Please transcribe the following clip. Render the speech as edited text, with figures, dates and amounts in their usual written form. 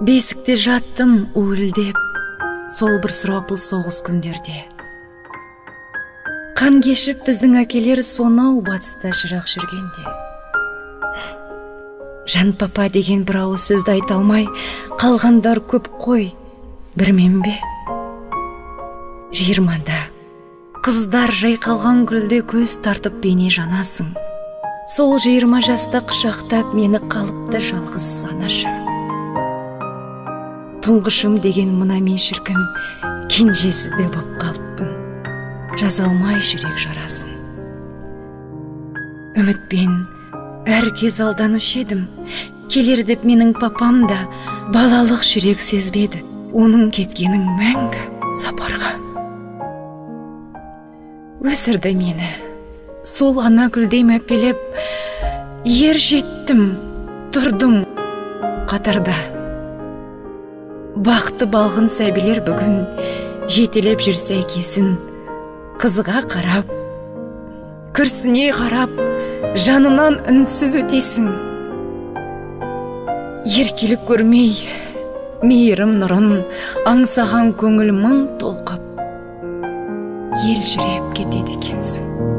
Бесікте жаттым уілдеп, сол бір сұрапыл соғыс күндерде. Қан кешіп біздің әкелер сонау батыста жырақ жүргенде. Жан папа деген бір ауыз сөзді айта алмай қалғандар көп қой, бір мен бе? 20-да қыздар жайқалған гүлде көз тартып бейне жанасың. Сол 20 жаста құшақтап мені қалыпты жалғыз санашы. Тұңғышым деген мына мен шіркін кенжесі де боп қалыппын. Жаза алмай жүрек жарасын. Үмітпен әр кез алданушы едім. Келер деп менің папам да балалық жүрек сезбеді. Оның кеткенің мәңгі сапарға. Өсірді мені, сол ана гүлдей мәпелеп, ер жеттім, тұрдым қатарда. Бақты балғын сәбилер бүгін жетелеп жүрсе кесін, қызға қарап, күрсіне қарап, жанынан үнсіз өтесің. Еркелік көрмей, мейірім нұрын аңсаған көңіл мың толқып, ел жүреп кетеді екенсің.